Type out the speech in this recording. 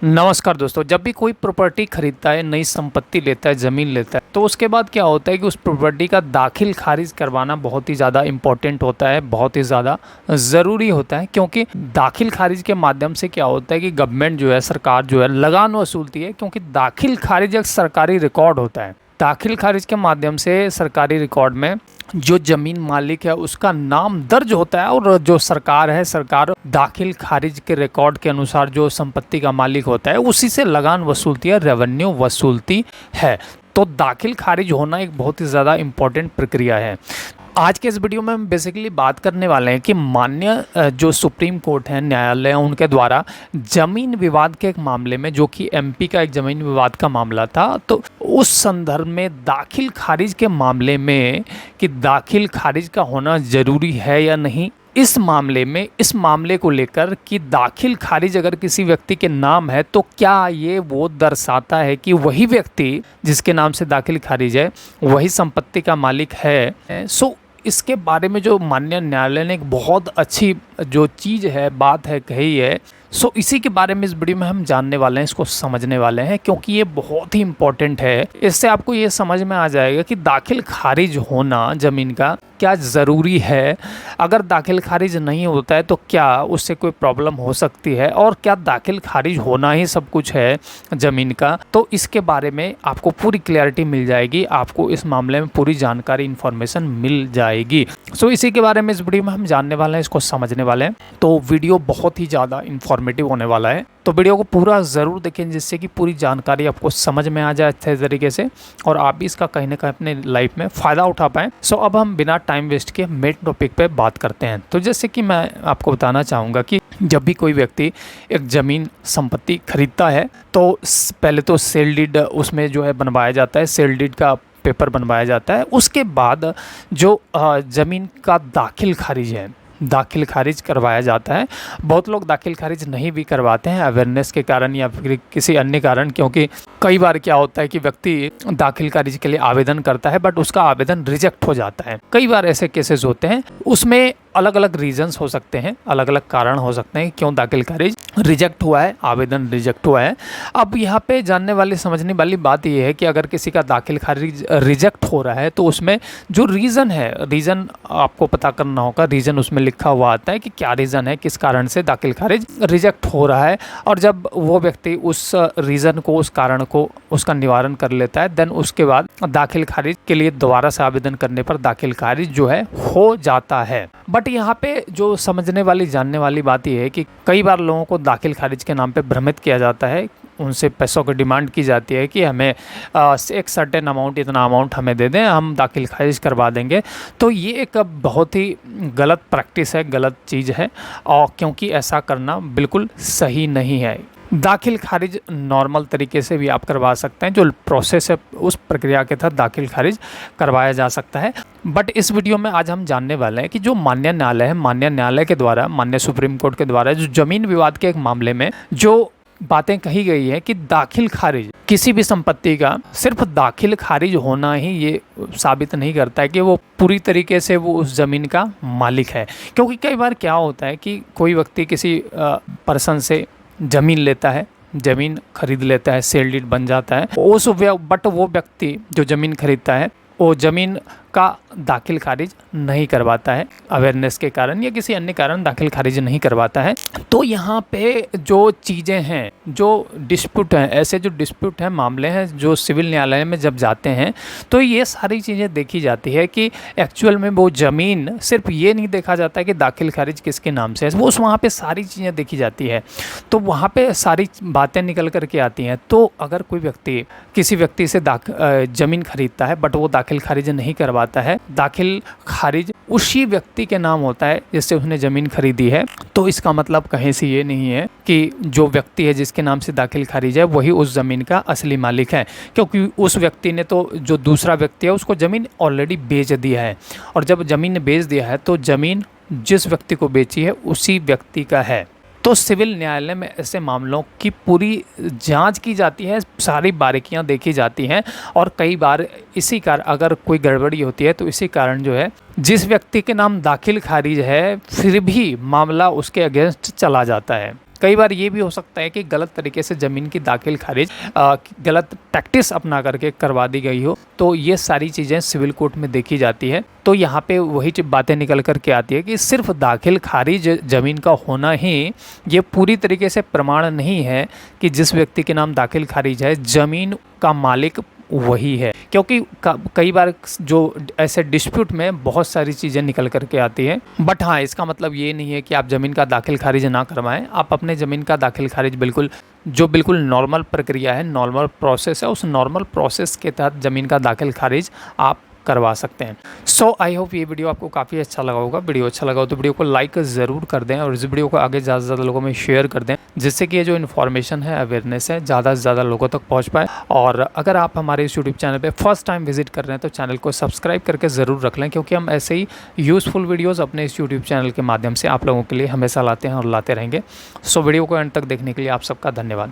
नमस्कार दोस्तों। जब भी कोई प्रॉपर्टी खरीदता है, नई संपत्ति लेता है, ज़मीन लेता है, तो उसके बाद क्या होता है कि उस प्रॉपर्टी का दाखिल खारिज करवाना बहुत ही ज़्यादा इम्पोर्टेंट होता है, बहुत ही ज़्यादा ज़रूरी होता है। क्योंकि दाखिल खारिज के माध्यम से क्या होता है कि गवर्नमेंट जो है, सरकार जो है, लगान वसूलती है। क्योंकि दाखिल खारिज एक सरकारी रिकॉर्ड होता है। दाखिल खारिज के माध्यम से सरकारी रिकॉर्ड में जो ज़मीन मालिक है उसका नाम दर्ज होता है, और जो सरकार है, सरकार दाखिल खारिज के रिकॉर्ड के अनुसार जो संपत्ति का मालिक होता है उसी से लगान वसूलती है, रेवेन्यू वसूलती है। तो दाखिल खारिज होना एक बहुत ही ज़्यादा इम्पोर्टेंट प्रक्रिया है। आज के इस वीडियो में हम बेसिकली बात करने वाले हैं कि मान्य जो सुप्रीम कोर्ट है, न्यायालय है, उनके द्वारा ज़मीन विवाद के एक मामले में, जो कि एमपी का एक ज़मीन विवाद का मामला था, तो उस संदर्भ में दाखिल खारिज के मामले में कि दाखिल खारिज का होना ज़रूरी है या नहीं, इस मामले में, इस मामले को लेकर कि दाखिल खारिज अगर किसी व्यक्ति के नाम है तो क्या ये वो दर्शाता है कि वही व्यक्ति जिसके नाम से दाखिल खारिज है वही संपत्ति का मालिक है। इसके बारे में जो माननीय न्यायालय ने एक बहुत अच्छी जो चीज़ है, बात है, कही है। इसी के बारे में इस वीडियो में हम जानने वाले हैं, इसको समझने वाले हैं, क्योंकि ये बहुत ही इम्पोर्टेंट है। इससे आपको ये समझ में आ जाएगा कि दाखिल खारिज होना ज़मीन का क्या ज़रूरी है। अगर दाखिल खारिज नहीं होता है तो क्या उससे कोई प्रॉब्लम हो सकती है, और क्या दाखिल खारिज होना ही सब कुछ है ज़मीन का। तो इसके बारे में आपको पूरी क्लैरिटी मिल जाएगी, आपको इस मामले में पूरी जानकारी, इन्फॉर्मेशन मिल जाएगी। इसी के बारे में इस वीडियो में हम जानने वाले हैं, इसको समझने वाले हैं। तो वीडियो बहुत ही ज़्यादा इन्फॉर्मेटिव होने वाला है, तो वीडियो को पूरा ज़रूर देखें, जिससे कि पूरी जानकारी आपको समझ में आ जाए अच्छे तरीके से, और आप भी इसका कहीं ना कहीं अपने लाइफ में फ़ायदा उठा पाएँ। अब हम बिना टाइम वेस्ट किए मेन टॉपिक पे बात करते हैं। तो जैसे कि मैं आपको बताना चाहूँगा कि जब भी कोई व्यक्ति एक ज़मीन संपत्ति खरीदता है तो पहले तो सेल डीड उसमें जो है बनवाया जाता है, सेल डीड का पेपर बनवाया जाता है। उसके बाद जो ज़मीन का दाखिल खारिज है, दाखिल खारिज करवाया जाता है। बहुत लोग दाखिल खारिज नहीं भी करवाते हैं, अवेयरनेस के कारण या फिर किसी अन्य कारण, क्योंकि कई बार क्या होता है कि व्यक्ति दाखिल खारिज के लिए आवेदन करता है बट उसका आवेदन रिजेक्ट हो जाता है। कई बार ऐसे केसेस होते हैं, उसमें अलग अलग रीजंस हो सकते हैं, अलग अलग कारण हो सकते हैं क्यों दाखिल खारिज रिजेक्ट हुआ है, आवेदन रिजेक्ट हुआ है। अब यहाँ पे जानने वाली, समझने वाली बात यह है कि अगर किसी का दाखिल खारिज रिजेक्ट हो रहा है तो उसमें जो रीज़न है, रीज़न आपको पता करना होगा। रीज़न उसमें लिखा हुआ आता है कि क्या रीज़न है, किस कारण से दाखिल खारिज रिजेक्ट हो रहा है। और जब वो व्यक्ति उस रीज़न को, उस कारण को, उसका निवारण कर लेता है, देन उसके बाद दाखिल खारिज के लिए दोबारा से आवेदन करने पर दाखिल खारिज जो है हो जाता है। बट यहाँ पे जो समझने वाली, जानने वाली बात यह है कि कई बार लोगों को दाखिल खारिज के नाम पे भ्रमित किया जाता है। उनसे पैसों की डिमांड की जाती है कि हमें एक सर्टेन अमाउंट, इतना अमाउंट हमें दे दें, हम दाखिल खारिज करवा देंगे। तो ये एक बहुत ही गलत प्रैक्टिस है, गलत चीज़ है, और क्योंकि ऐसा करना बिल्कुल सही नहीं है। दाखिल खारिज नॉर्मल तरीके से भी आप करवा सकते हैं, जो प्रोसेस है उस प्रक्रिया के तहत दाखिल खारिज करवाया जा सकता है। बट इस वीडियो में आज हम जानने वाले हैं कि जो मान्य न्यायालय है, मान्य न्यायालय के द्वारा, मान्य सुप्रीम कोर्ट के द्वारा जो ज़मीन विवाद के एक मामले में जो बातें कही गई है कि दाखिल खारिज किसी भी संपत्ति का सिर्फ दाखिल खारिज होना ही ये साबित नहीं करता है कि वो पूरी तरीके से वो उस ज़मीन का मालिक है। क्योंकि कई बार क्या होता है कि कोई व्यक्ति किसी पर्सन से ज़मीन लेता है, ज़मीन खरीद लेता है, सेल डीड बन जाता है, बट वो व्यक्ति जो ज़मीन खरीदता है वो ज़मीन का दाखिल खारिज नहीं करवाता है, अवेयरनेस के कारण या किसी अन्य कारण दाखिल खारिज नहीं करवाता है। तो यहाँ पे जो चीज़ें हैं, जो डिस्प्यूट हैं, ऐसे जो डिस्प्यूट हैं, मामले हैं, जो सिविल न्यायालय में जब जाते हैं तो ये सारी चीज़ें देखी जाती है कि एक्चुअल में वो ज़मीन, सिर्फ ये नहीं देखा जाता है कि दाखिल खारिज किसके नाम से है, वो वहाँ पे सारी चीज़ें देखी जाती है। तो वहाँ पे सारी बातें निकल कर के आती हैं। तो अगर कोई व्यक्ति किसी व्यक्ति से ज़मीन खरीदता है बट वो दाखिल खारिज नहीं करवाता है, दाखिल खारिज उसी व्यक्ति के नाम होता है जिससे उसने ज़मीन खरीदी है, तो इसका मतलब कहीं से ये नहीं है कि जो व्यक्ति है जिसके नाम से दाखिल खारिज है वही उस ज़मीन का असली मालिक है। क्योंकि उस व्यक्ति ने तो, जो दूसरा व्यक्ति है, उसको ज़मीन ऑलरेडी बेच दिया है, और जब ज़मीन बेच दिया है तो ज़मीन जिस व्यक्ति को बेची है उसी व्यक्ति का है। तो सिविल न्यायालय में ऐसे मामलों की पूरी जांच की जाती है, सारी बारीकियां देखी जाती हैं, और कई बार इसी कारण अगर कोई गड़बड़ी होती है तो इसी कारण जो है जिस व्यक्ति के नाम दाखिल खारिज है फिर भी मामला उसके अगेंस्ट चला जाता है। कई बार ये भी हो सकता है कि गलत तरीके से ज़मीन की दाखिल खारिज गलत प्रैक्टिस अपना करके करवा दी गई हो, तो ये सारी चीज़ें सिविल कोर्ट में देखी जाती है। तो यहाँ पे वही बातें निकल कर के आती है कि सिर्फ दाखिल खारिज ज़मीन का होना ही ये पूरी तरीके से प्रमाण नहीं है कि जिस व्यक्ति के नाम दाखिल खारिज है ज़मीन का मालिक वही है, क्योंकि कई बार जो ऐसे डिस्प्यूट में बहुत सारी चीज़ें निकल करके आती हैं। बट हाँ, इसका मतलब ये नहीं है कि आप ज़मीन का दाखिल खारिज ना करवाएं। आप अपने ज़मीन का दाखिल खारिज बिल्कुल नॉर्मल प्रक्रिया है, नॉर्मल प्रोसेस है, उस नॉर्मल प्रोसेस के तहत ज़मीन का दाखिल खारिज आप करवा सकते हैं। सो आई होप ये वीडियो आपको काफ़ी अच्छा लगा होगा। वीडियो अच्छा लगा हो तो वीडियो को लाइक ज़रूर कर दें और इस वीडियो को आगे ज़्यादा से ज़्यादा लोगों में शेयर कर दें, जिससे कि ये जो इन्फॉर्मेशन है, अवेयरनेस है, ज़्यादा से ज़्यादा लोगों तक पहुंच पाए। और अगर आप हमारे इस यूट्यूब चैनल पे फर्स्ट टाइम विजिट कर रहे हैं तो चैनल को सब्सक्राइब करके ज़रूर रख लें, क्योंकि हम ऐसे ही यूज़फुल वीडियोज़ अपने इस यूट्यूब चैनल के माध्यम से आप लोगों के लिए हमेशा लाते हैं और लाते रहेंगे। सो वीडियो को एंड तक देखने के लिए आप सबका धन्यवाद।